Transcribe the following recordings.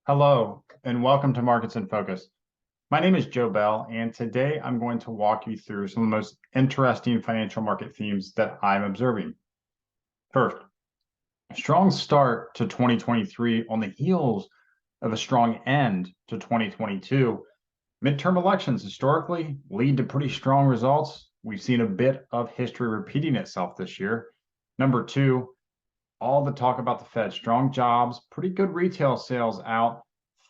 Hello, and welcome to Markets in Focus. My name is Joe Bell, and today I'm going to walk you through some of the most interesting financial market themes that I'm observing. First, a strong start to 2023 on the heels of a strong end to 2022. Midterm elections historically lead to pretty strong results. We've seen a bit of history repeating itself this year. Number two, all the talk about the Fed, strong jobs, pretty good retail sales out.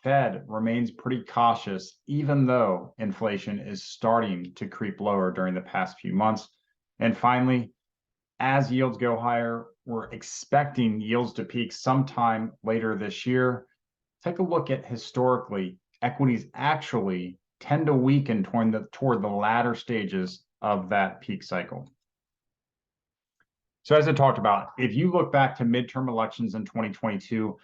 Fed remains pretty cautious, even though inflation is starting to creep lower during the past few months. And finally, as yields go higher, we're expecting yields to peak sometime later this year. Take a look at historically, equities actually tend to weaken toward the latter stages of that peak cycle. So as I talked about, if you look back to midterm elections in 2022,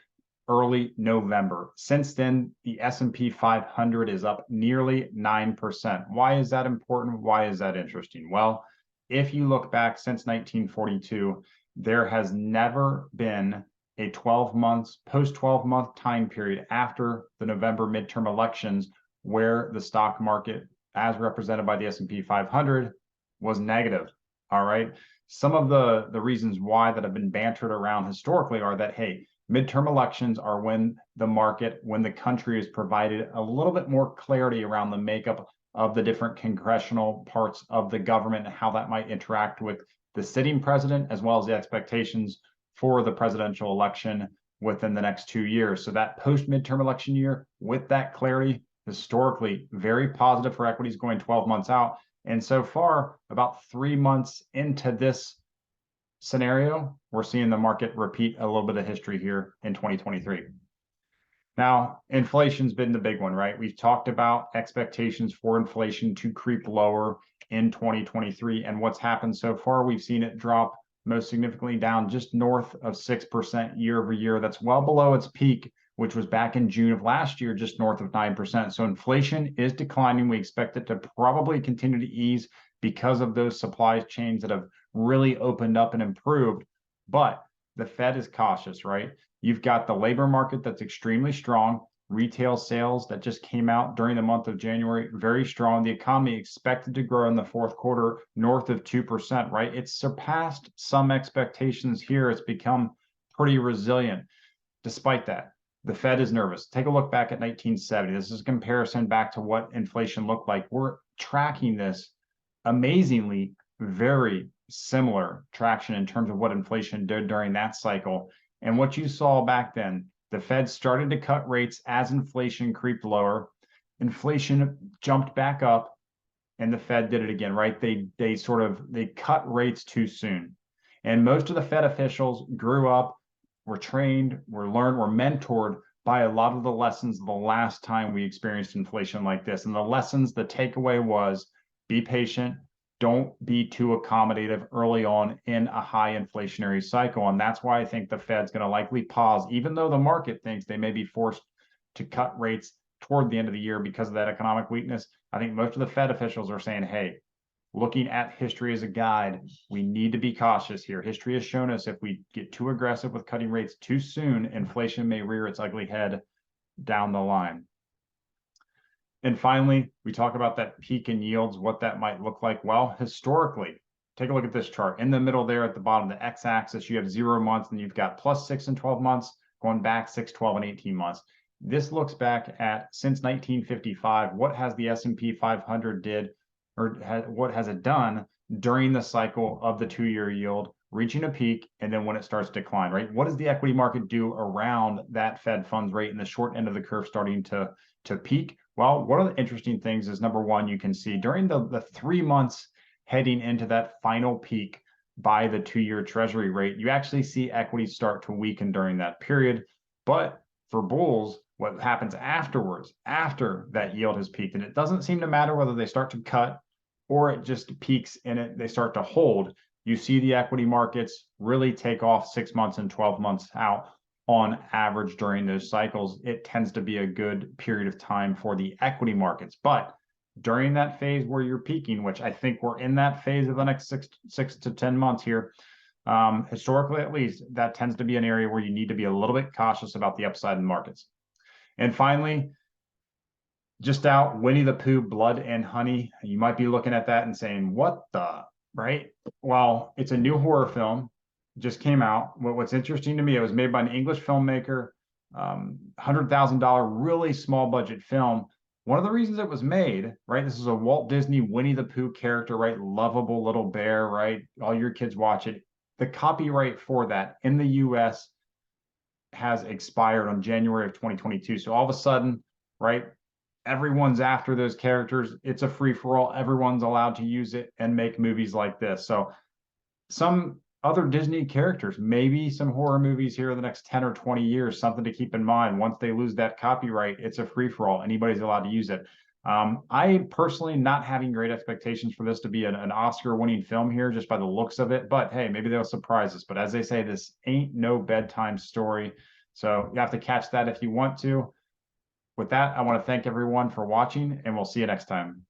early November, since then, the S&P 500 is up nearly 9%. Why is that important? Why is that interesting? Well, if you look back since 1942, there has never been a 12 months, post 12-month time period after the November midterm elections where the stock market, as represented by the S&P 500, was negative. All right. Some of the reasons why that have been bantered around historically are that, hey, midterm elections are when the country is provided a little bit more clarity around the makeup of the different congressional parts of the government and how that might interact with the sitting president, as well as the expectations for the presidential election within the next 2 years. So that post-midterm election year, with that clarity, historically very positive for equities going 12 months out. And so far, about 3 months into this scenario, we're seeing the market repeat a little bit of history here in 2023. Now, inflation's been the big one, right? We've talked about expectations for inflation to creep lower in 2023. And what's happened so far, we've seen it drop most significantly down just north of 6% year over year. That's well below its peak, which was back in June of last year, just north of 9%. So inflation is declining. We expect it to probably continue to ease because of those supply chains that have really opened up and improved. But the Fed is cautious, right? You've got the labor market that's extremely strong. Retail sales that just came out during the month of January, very strong. The economy expected to grow in the fourth quarter north of 2%, right? It's surpassed some expectations here. It's become pretty resilient. Despite that, the Fed is nervous. Take a look back at 1970. This is a comparison back to what inflation looked like. We're tracking this amazingly very similar traction in terms of what inflation did during that cycle. And what you saw back then, the Fed started to cut rates as inflation creeped lower. Inflation jumped back up, and the Fed did it again, right? They cut rates too soon. And most of the Fed officials grew up, were trained, were mentored by a lot of the lessons the last time we experienced inflation like this. And the takeaway was be patient, don't be too accommodative early on in a high inflationary cycle. And that's why I think the Fed's going to likely pause, even though the market thinks they may be forced to cut rates toward the end of the year because of that economic weakness. I think most of the Fed officials are saying, hey, looking at history as a guide, we need to be cautious here. History has shown us if we get too aggressive with cutting rates too soon, inflation may rear its ugly head down the line. And finally, we talk about that peak in yields, what that might look like. Well, historically, take a look at this chart. In the middle there at the bottom, the x-axis, you have 0 months, and you've got plus 6 and 12 months, going back 6, 12, and 18 months. This looks back at, since 1955, what has the S&P 500 did, or what has it done during the cycle of the 2-year yield, reaching a peak, and then when it starts to decline, right? What does the equity market do around that Fed funds rate and the short end of the curve starting to peak? Well, one of the interesting things is, number one, you can see during the 3 months heading into that final peak by the 2-year treasury rate, you actually see equities start to weaken during that period. But for bulls, what happens afterwards, after that yield has peaked, and it doesn't seem to matter whether they start to cut or it just peaks and they start to hold, you see the equity markets really take off 6 months and 12 months out. On average during those cycles, it tends to be a good period of time for the equity markets. But during that phase where you're peaking, which I think we're in that phase of the next six to 10 months here, historically at least, that tends to be an area where you need to be a little bit cautious about the upside in markets. And finally, just out, Winnie the Pooh, Blood and Honey. You might be looking at that and saying, what the, right? Well, it's a new horror film, just came out. What's interesting to me, it was made by an English filmmaker, $100,000, really small budget film. One of the reasons it was made, right? This is a Walt Disney Winnie the Pooh character, right? Lovable little bear, right? All your kids watch it. The copyright for that in the US has expired on January of 2022. So all of a sudden, right? Everyone's after those characters. It's a free for all. Everyone's allowed to use it and make movies like this. So some other Disney characters, maybe some horror movies here in the next 10 or 20 years, something to keep in mind. Once they lose that copyright, it's a free for all. Anybody's allowed to use it. I personally not having great expectations for this to be an Oscar winning film here just by the looks of it, but hey, maybe they'll surprise us. But as they say, this ain't no bedtime story. So you have to catch that if you want to. With that, I want to thank everyone for watching, and we'll see you next time.